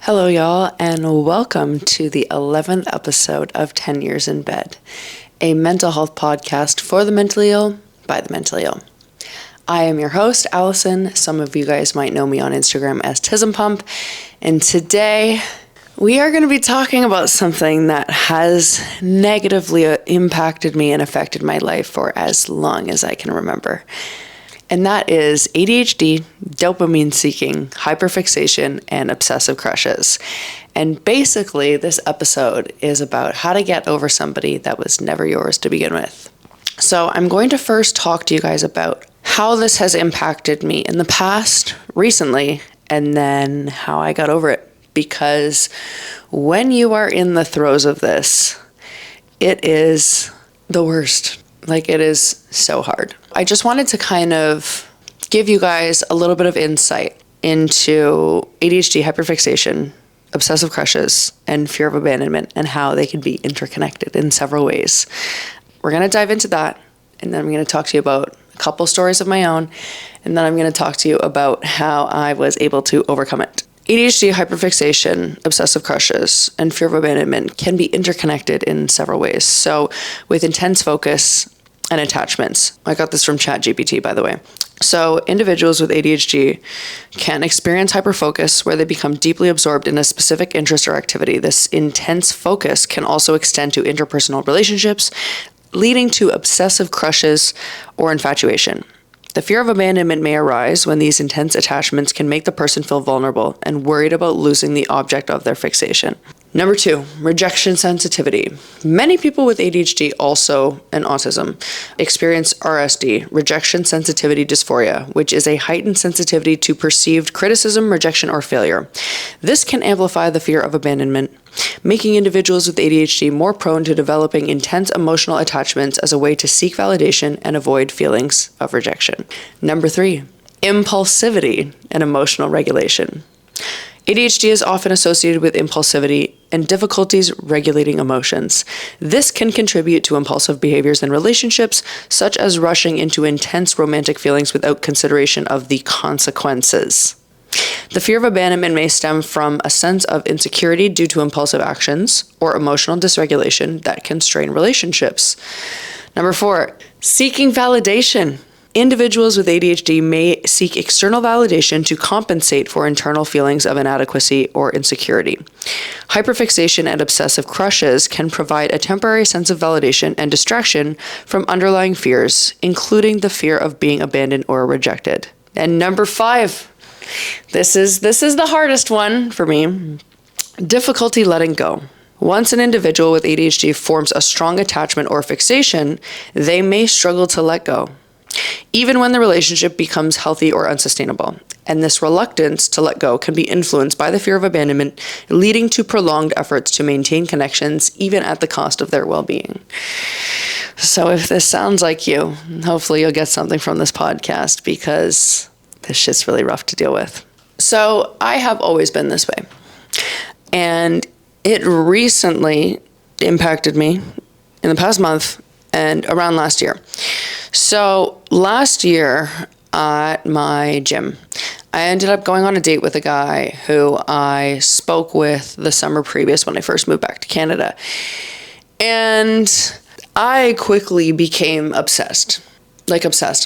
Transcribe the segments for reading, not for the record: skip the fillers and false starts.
Hello, y'all, and welcome to the 11th episode of 10 Years in Bed, a mental health podcast for the mentally ill by the mentally ill. I am your host, Alison. Some of you guys might know me on Instagram as Tism Pump, and today we are going to be talking about something that has negatively impacted me and affected my life for as long as I can remember. And that is ADHD, dopamine seeking, hyperfixation, and obsessive crushes. And basically, this episode is about how to get over somebody that was never yours to begin with. So I'm going to first talk to you guys about how this has impacted me in the past, recently, and then how I got over it. Because when you are in the throes of this, it is the worst. It is so hard. I just wanted to kind of give you guys a little bit of insight into ADHD, hyperfixation, obsessive crushes, and fear of abandonment, and how they can be interconnected in several ways. We're going to dive into that, and then I'm going to talk to you about a couple stories of my own, and then I'm going to talk to you about how I was able to overcome it. ADHD, hyperfixation, obsessive crushes, and fear of abandonment can be interconnected in several ways. So with intense focus and attachments. I got this from ChatGPT, by the way. So individuals with ADHD can experience hyperfocus where they become deeply absorbed in a specific interest or activity. This intense focus can also extend to interpersonal relationships, leading to obsessive crushes or infatuation. The fear of abandonment may arise when these intense attachments can make the person feel vulnerable and worried about losing the object of their fixation. Number 2, rejection sensitivity. Many people with ADHD and autism experience RSD, rejection sensitivity dysphoria, which is a heightened sensitivity to perceived criticism, rejection, or failure. This can amplify the fear of abandonment, making individuals with ADHD more prone to developing intense emotional attachments as a way to seek validation and avoid feelings of rejection. Number 3, impulsivity and emotional regulation. ADHD is often associated with impulsivity and difficulties regulating emotions. This can contribute to impulsive behaviors in relationships, such as rushing into intense romantic feelings without consideration of the consequences. The fear of abandonment may stem from a sense of insecurity due to impulsive actions or emotional dysregulation that can strain relationships. Number 4, seeking validation. Individuals with ADHD may seek external validation to compensate for internal feelings of inadequacy or insecurity. Hyperfixation and obsessive crushes can provide a temporary sense of validation and distraction from underlying fears, including the fear of being abandoned or rejected. And number 5, this is the hardest one for me, difficulty letting go. Once an individual with ADHD forms a strong attachment or fixation, they may struggle to let go, even when the relationship becomes healthy or unsustainable. And this reluctance to let go can be influenced by the fear of abandonment, leading to prolonged efforts to maintain connections, even at the cost of their well-being. So if this sounds like you, hopefully you'll get something from this podcast, because this shit's really rough to deal with. So I have always been this way. And it recently impacted me in the past month and around last year. So last year at my gym, I ended up going on a date with a guy who I spoke with the summer previous when I first moved back to Canada. And I quickly became obsessed. Obsessed.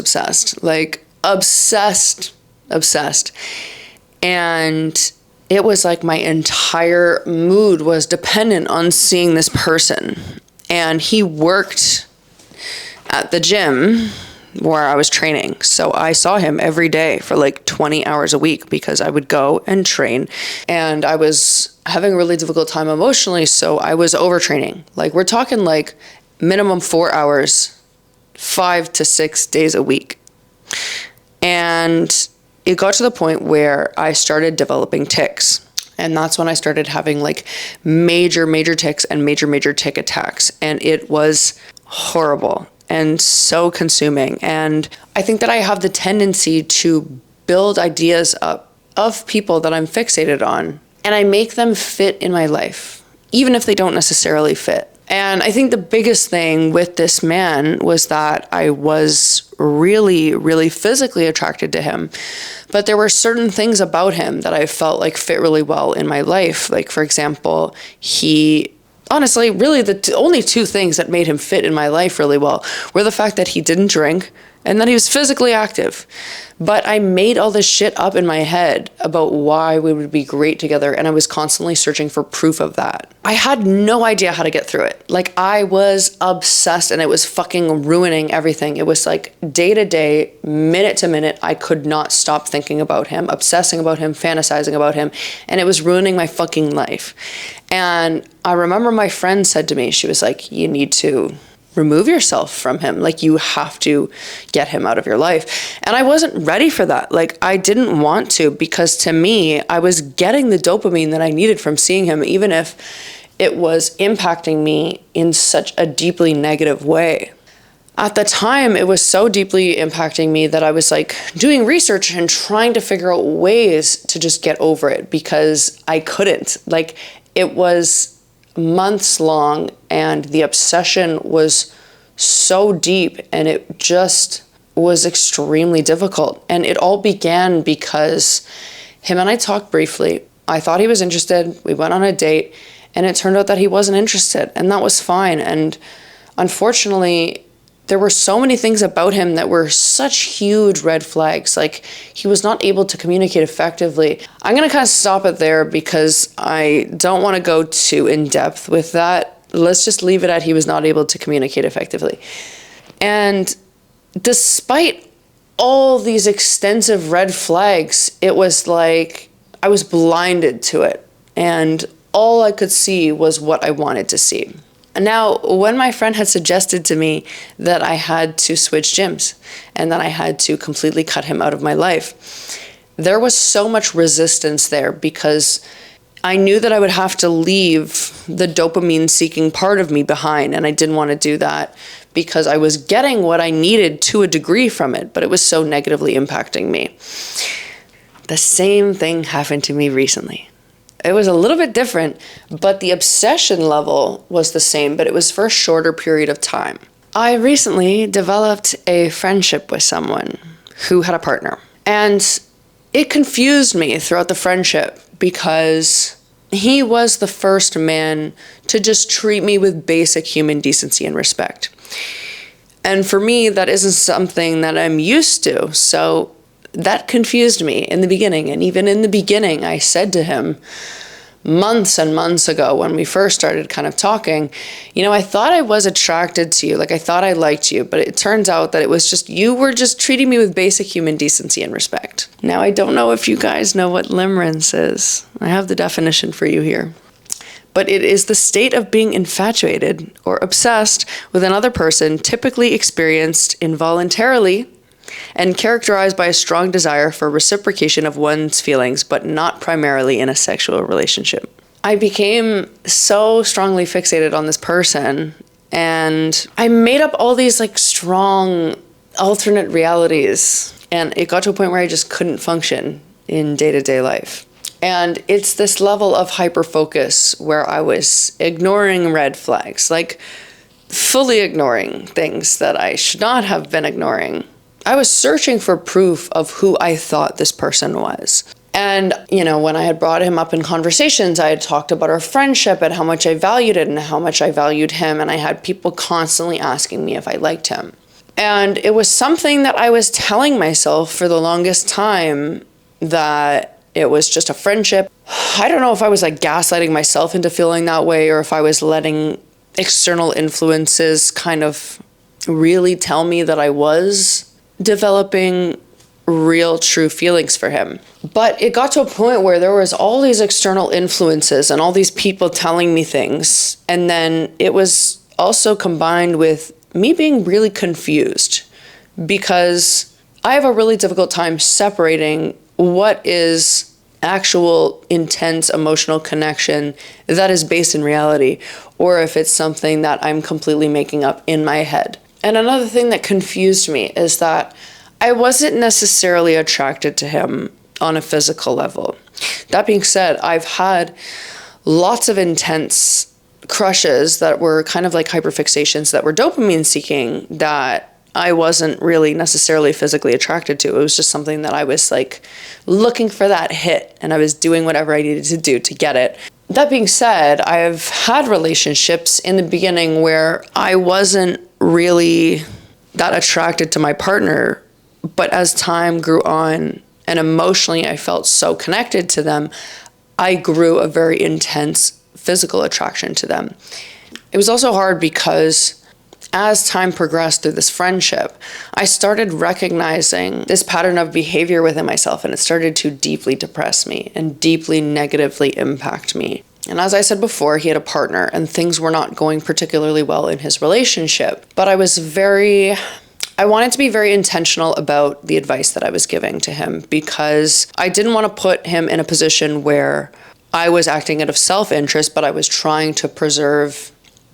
And it was like my entire mood was dependent on seeing this person. And he worked at the gym where I was training. So I saw him every day for 20 hours a week because I would go and train. And I was having a really difficult time emotionally, so I was overtraining. We're talking minimum 4 hours, 5 to 6 days a week. And it got to the point where I started developing tics. And that's when I started having major tics and major tic attacks. And it was horrible and so consuming. And I think that I have the tendency to build ideas up of people that I'm fixated on, and I make them fit in my life, even if they don't necessarily fit. And I think the biggest thing with this man was that I was really, really physically attracted to him. But there were certain things about him that I felt like fit really well in my life. Like, for example, honestly, really the only two things that made him fit in my life really well were the fact that he didn't drink and that he was physically active. But I made all this shit up in my head about why we would be great together, and I was constantly searching for proof of that. I had no idea how to get through it. Like, I was obsessed, and it was fucking ruining everything. It was like day to day, minute to minute, I could not stop thinking about him, obsessing about him, fantasizing about him, and it was ruining my fucking life. And I remember my friend said to me, she was like, you need to remove yourself from him. Like, you have to get him out of your life. And I wasn't ready for that. Like, I didn't want to, because to me, I was getting the dopamine that I needed from seeing him, even if it was impacting me in such a deeply negative way. At the time, it was so deeply impacting me that I was like doing research and trying to figure out ways to just get over it, because I couldn't. Like, it was months long, and the obsession was so deep, and it just was extremely difficult. And it all began because him and I talked briefly. I thought he was interested. We went on a date, and it turned out that he wasn't interested, and that was fine. And unfortunately, there were so many things about him that were such huge red flags. Like, he was not able to communicate effectively. I'm going to kind of stop it there because I don't want to go too in depth with that. Let's just leave it at he was not able to communicate effectively. And despite all these extensive red flags, it was like I was blinded to it. And all I could see was what I wanted to see. Now, when my friend had suggested to me that I had to switch gyms and that I had to completely cut him out of my life, there was so much resistance there, because I knew that I would have to leave the dopamine-seeking part of me behind, and I didn't want to do that because I was getting what I needed to a degree from it, but it was so negatively impacting me. The same thing happened to me recently. It was a little bit different, but the obsession level was the same, but it was for a shorter period of time. I recently developed a friendship with someone who had a partner, and it confused me throughout the friendship because he was the first man to just treat me with basic human decency and respect. And for me, that isn't something that I'm used to, so that confused me in the beginning. And even in the beginning, I said to him months and months ago when we first started kind of talking, I thought I was attracted to you. Like, I thought I liked you, but it turns out that it was just, you were just treating me with basic human decency and respect. Now, I don't know if you guys know what limerence is. I have the definition for you here. But it is the state of being infatuated or obsessed with another person, typically experienced involuntarily, and characterized by a strong desire for reciprocation of one's feelings, but not primarily in a sexual relationship. I became so strongly fixated on this person, and I made up all these like strong alternate realities, and it got to a point where I just couldn't function in day-to-day life. And it's this level of hyperfocus where I was ignoring red flags, like fully ignoring things that I should not have been ignoring. I was searching for proof of who I thought this person was. And, when I had brought him up in conversations, I had talked about our friendship and how much I valued it and how much I valued him. And I had people constantly asking me if I liked him. And it was something that I was telling myself for the longest time, that it was just a friendship. I don't know if I was like gaslighting myself into feeling that way, or if I was letting external influences kind of really tell me that I was developing real true feelings for him. But it got to a point where there was all these external influences and all these people telling me things, and then it was also combined with me being really confused, because I have a really difficult time separating what is actual intense emotional connection that is based in reality, or if it's something that I'm completely making up in my head. And another thing that confused me is that I wasn't necessarily attracted to him on a physical level. That being said, I've had lots of intense crushes that were kind of like hyperfixations that were dopamine seeking that I wasn't really necessarily physically attracted to. It was just something that I was like looking for that hit, and I was doing whatever I needed to do to get it. That being said, I've had relationships in the beginning where I wasn't really that attracted to my partner, but as time grew on and emotionally I felt so connected to them, I grew a very intense physical attraction to them. It was also hard because as time progressed through this friendship, I started recognizing this pattern of behavior within myself, and it started to deeply depress me and deeply negatively impact me. And as I said before, he had a partner and things were not going particularly well in his relationship. But I wanted to be very intentional about the advice that I was giving to him, because I didn't want to put him in a position where I was acting out of self-interest, but I was trying to preserve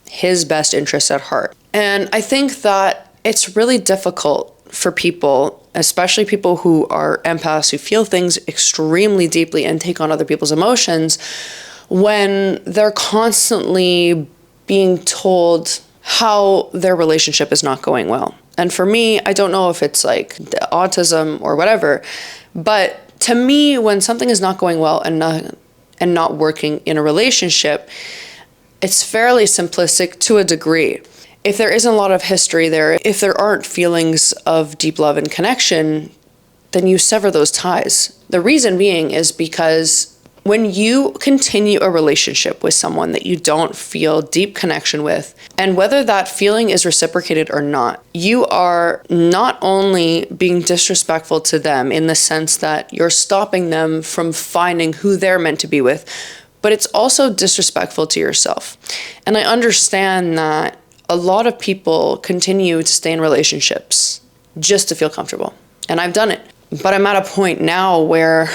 his best interests at heart. And I think that it's really difficult for people, especially people who are empaths, who feel things extremely deeply and take on other people's emotions, when they're constantly being told how their relationship is not going well. And for me, I don't know if it's like the autism or whatever, but to me, when something is not going well and not working in a relationship, it's fairly simplistic to a degree. If there isn't a lot of history there, if there aren't feelings of deep love and connection, then you sever those ties. The reason being is because when you continue a relationship with someone that you don't feel deep connection with, and whether that feeling is reciprocated or not, you are not only being disrespectful to them in the sense that you're stopping them from finding who they're meant to be with, but it's also disrespectful to yourself. And I understand that a lot of people continue to stay in relationships just to feel comfortable. And I've done it. But I'm at a point now where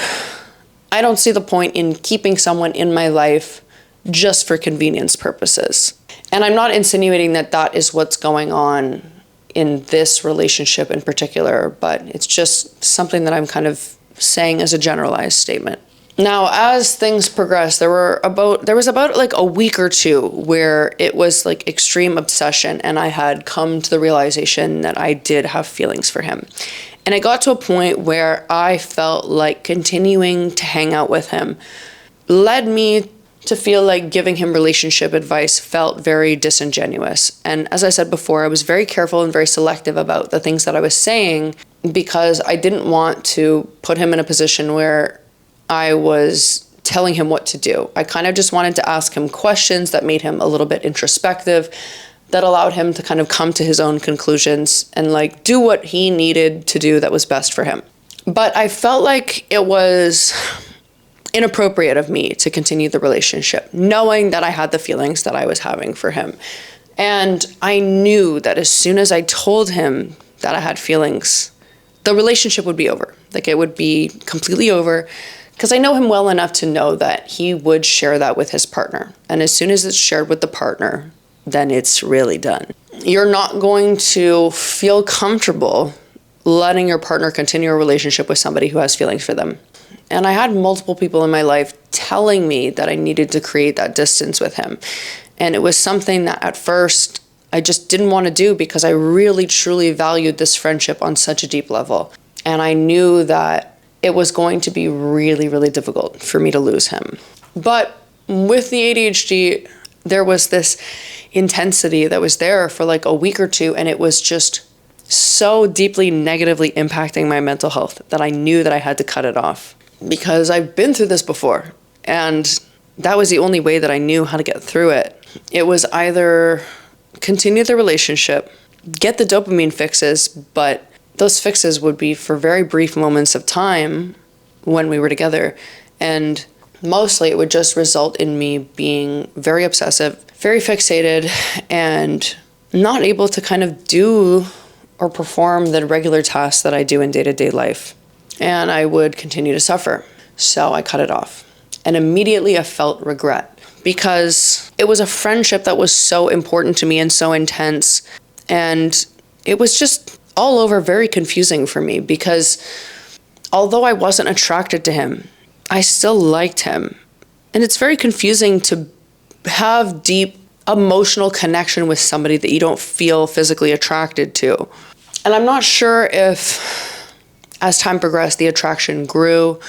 I don't see the point in keeping someone in my life just for convenience purposes. And I'm not insinuating that that is what's going on in this relationship in particular, but it's just something that I'm kind of saying as a generalized statement. Now, as things progressed, there was about like a week or two where it was like extreme obsession, and I had come to the realization that I did have feelings for him. And it got to a point where I felt like continuing to hang out with him led me to feel like giving him relationship advice felt very disingenuous. And as I said before, I was very careful and very selective about the things that I was saying, because I didn't want to put him in a position where I was telling him what to do. I kind of just wanted to ask him questions that made him a little bit introspective, that allowed him to kind of come to his own conclusions and like do what he needed to do that was best for him. But I felt like it was inappropriate of me to continue the relationship, knowing that I had the feelings that I was having for him. And I knew that as soon as I told him that I had feelings, the relationship would be over. Like, it would be completely over, because I know him well enough to know that he would share that with his partner. And as soon as it's shared with the partner, then it's really done. You're not going to feel comfortable letting your partner continue a relationship with somebody who has feelings for them. And I had multiple people in my life telling me that I needed to create that distance with him. And it was something that at first I just didn't want to do, because I really truly valued this friendship on such a deep level. And I knew that it was going to be really, really difficult for me to lose him. But with the ADHD, there was this intensity that was there for like a week or two, and it was just so deeply negatively impacting my mental health that I knew that I had to cut it off, because I've been through this before, and that was the only way that I knew how to get through it. It was either continue the relationship, get the dopamine fixes, but those fixes would be for very brief moments of time when we were together, and mostly it would just result in me being very obsessive, very fixated, and not able to kind of do or perform the regular tasks that I do in day-to-day life. And I would continue to suffer. So I cut it off. And immediately I felt regret, because it was a friendship that was so important to me and so intense. And it was just all over very confusing for me, because although I wasn't attracted to him, I still liked him. And it's very confusing to have deep emotional connection with somebody that you don't feel physically attracted to. And I'm not sure if, as time progressed, the attraction grew,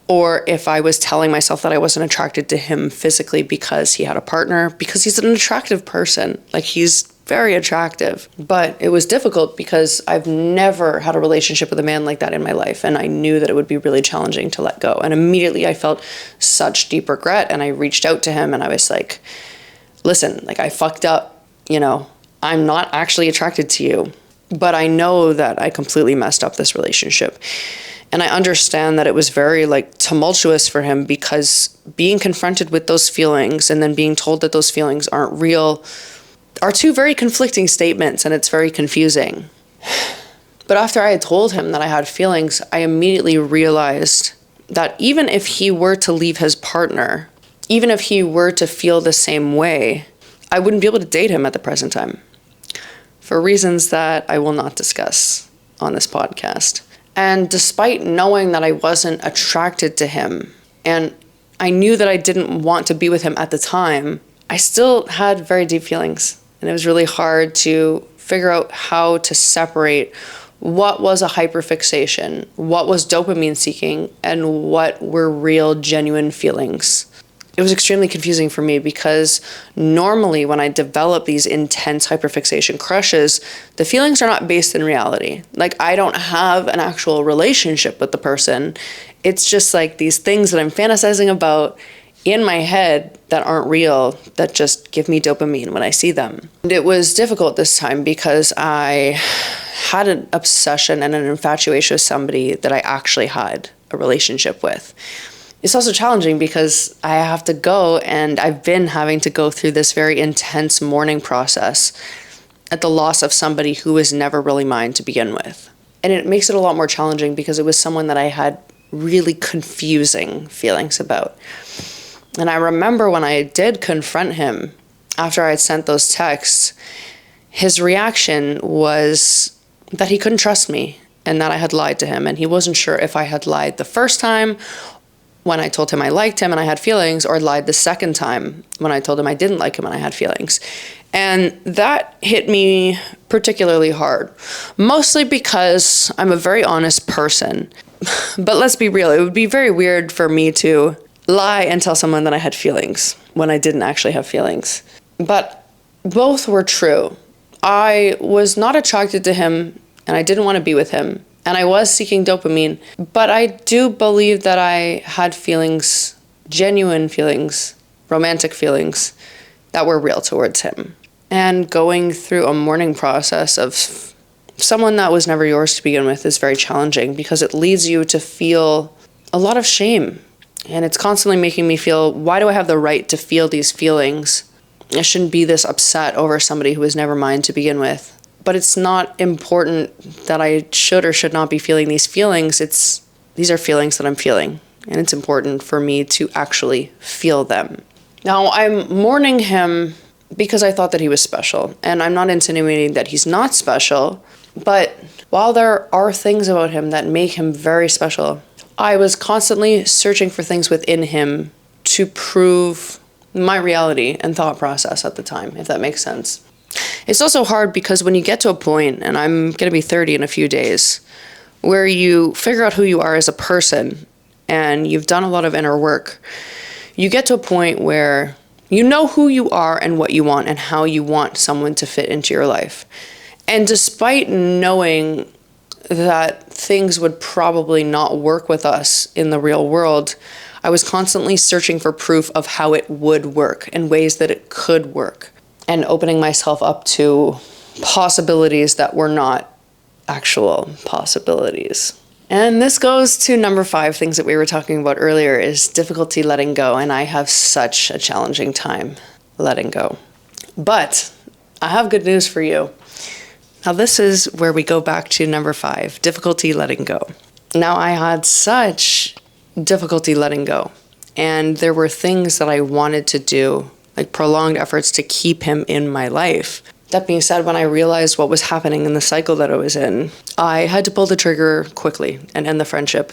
or if I was telling myself that I wasn't attracted to him physically because he had a partner, because he's an attractive person. Like, he's very attractive. But it was difficult because I've never had a relationship with a man like that in my life, and I knew that it would be really challenging to let go. And immediately I felt such deep regret, and I reached out to him and I was like, listen, like, I fucked up, I'm not actually attracted to you, but I know that I completely messed up this relationship. And I understand that it was very tumultuous for him, because being confronted with those feelings and then being told that those feelings aren't real are two very conflicting statements, and it's very confusing. But after I had told him that I had feelings, I immediately realized that even if he were to leave his partner, even if he were to feel the same way, I wouldn't be able to date him at the present time, for reasons that I will not discuss on this podcast. And despite knowing that I wasn't attracted to him, and I knew that I didn't want to be with him at the time, I still had very deep feelings. And it was really hard to figure out how to separate what was a hyperfixation, what was dopamine seeking, and what were real, genuine feelings. It was extremely confusing for me, because normally when I develop these intense hyperfixation crushes, the feelings are not based in reality. Like, I don't have an actual relationship with the person. It's just like these things that I'm fantasizing about in my head that aren't real, that just give me dopamine when I see them. And it was difficult this time because I had an obsession and an infatuation with somebody that I actually had a relationship with. It's also challenging because I have to go, and I've been having to go through this very intense mourning process at the loss of somebody who was never really mine to begin with. And it makes it a lot more challenging because it was someone that I had really confusing feelings about. And I remember when I did confront him after I had sent those texts, his reaction was that he couldn't trust me and that I had lied to him. And he wasn't sure if I had lied the first time when I told him I liked him and I had feelings, or lied the second time when I told him I didn't like him and I had feelings. And that hit me particularly hard, mostly because I'm a very honest person. But let's be real, it would be very weird for me to lie and tell someone that I had feelings when I didn't actually have feelings. But both were true. I was not attracted to him and I didn't want to be with him. And I was seeking dopamine, but I do believe that I had feelings, genuine feelings, romantic feelings that were real towards him. And going through a mourning process of someone that was never yours to begin with is very challenging, because it leads you to feel a lot of shame. And it's constantly making me feel, why do I have the right to feel these feelings? I shouldn't be this upset over somebody who was never mine to begin with. But it's not important that I should or should not be feeling these feelings. These are feelings that I'm feeling, and it's important for me to actually feel them. Now, I'm mourning him because I thought that he was special, and I'm not insinuating that he's not special, but while there are things about him that make him very special, I was constantly searching for things within him to prove my reality and thought process at the time, if that makes sense. It's also hard because when you get to a point, and I'm going to be 30 in a few days, where you figure out who you are as a person and you've done a lot of inner work, you get to a point where you know who you are and what you want and how you want someone to fit into your life. And despite knowing that things would probably not work with us in the real world, I was constantly searching for proof of how it would work and ways that it could work, and opening myself up to possibilities that were not actual possibilities. And this goes to number 5, things that we were talking about earlier, is difficulty letting go. And I have such a challenging time letting go. But I have good news for you. Now this is where we go back to number 5, difficulty letting go. Now I had such difficulty letting go. And there were things that I wanted to do, like prolonged efforts to keep him in my life. That being said, when I realized what was happening in the cycle that I was in, I had to pull the trigger quickly and end the friendship.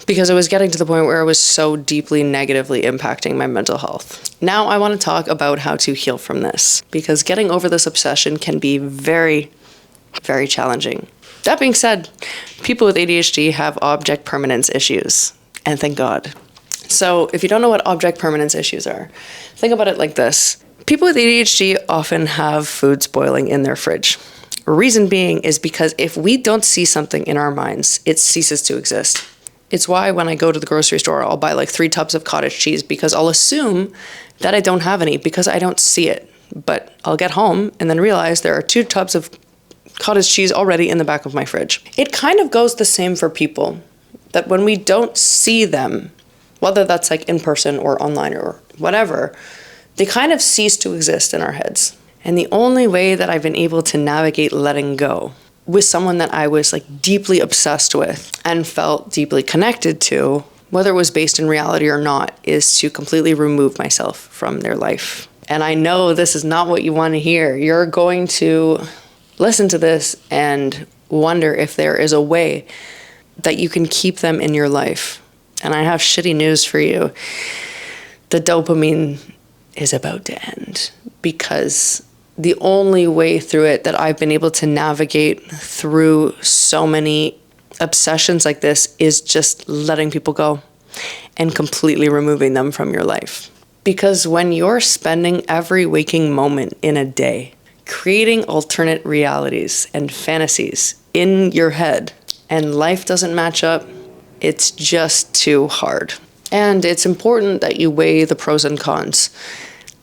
because it was getting to the point where it was so deeply negatively impacting my mental health. Now I want to talk about how to heal from this, because getting over this obsession can be very, very challenging. That being said, people with ADHD have object permanence issues, and thank God. So if you don't know what object permanence issues are, think about it like this. People with ADHD often have food spoiling in their fridge. Reason being is because if we don't see something in our minds, it ceases to exist. It's why when I go to the grocery store, I'll buy like 3 tubs of cottage cheese, because I'll assume that I don't have any because I don't see it. But I'll get home and then realize there are 2 tubs of cottage cheese already in the back of my fridge. It kind of goes the same for people, that when we don't see them, whether that's like in person or online or whatever, they kind of cease to exist in our heads. And the only way that I've been able to navigate letting go with someone that I was like deeply obsessed with and felt deeply connected to, whether it was based in reality or not, is to completely remove myself from their life. And I know this is not what you want to hear. You're going to listen to this and wonder if there is a way that you can keep them in your life. And I have shitty news for you. The dopamine is about to end, because the only way through it that I've been able to navigate through so many obsessions like this is just letting people go and completely removing them from your life. Because when you're spending every waking moment in a day creating alternate realities and fantasies in your head, and life doesn't match up, it's just too hard. And it's important that you weigh the pros and cons.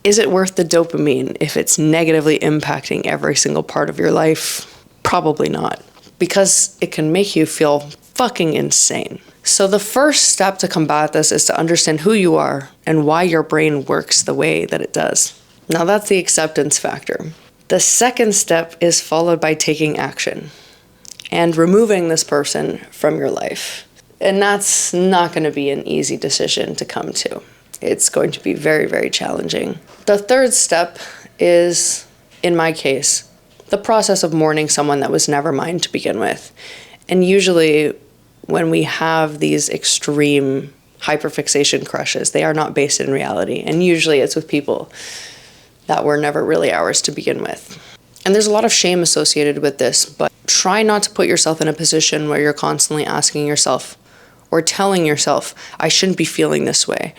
Is it worth the dopamine if it's negatively impacting every single part of your life? Probably not, because it can make you feel fucking insane. So the first step to combat this is to understand who you are and why your brain works the way that it does. Now that's the acceptance factor. The second step is followed by taking action and removing this person from your life. And that's not going to be an easy decision to come to. It's going to be very, very challenging. The third step is, in my case, the process of mourning someone that was never mine to begin with. And usually when we have these extreme hyperfixation crushes, they are not based in reality. And usually it's with people that were never really ours to begin with. And there's a lot of shame associated with this, but try not to put yourself in a position where you're constantly asking yourself or telling yourself, I shouldn't be feeling this way.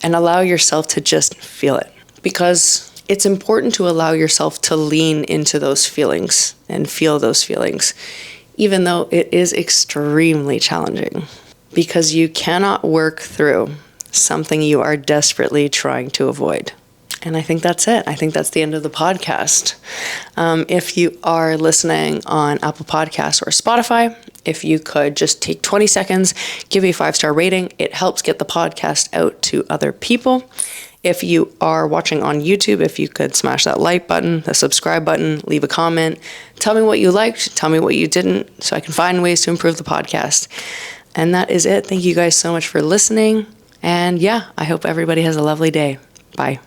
And allow yourself to just feel it, because it's important to allow yourself to lean into those feelings and feel those feelings, even though it is extremely challenging, because you cannot work through something you are desperately trying to avoid. And I think that's it. I think that's the end of the podcast. If you are listening on Apple Podcasts or Spotify, if you could just take 20 seconds, give me a 5-star rating. It helps get the podcast out to other people. If you are watching on YouTube, if you could smash that like button, the subscribe button, leave a comment. Tell me what you liked, tell me what you didn't, so I can find ways to improve the podcast. And that is it. Thank you guys so much for listening. And yeah, I hope everybody has a lovely day. Bye.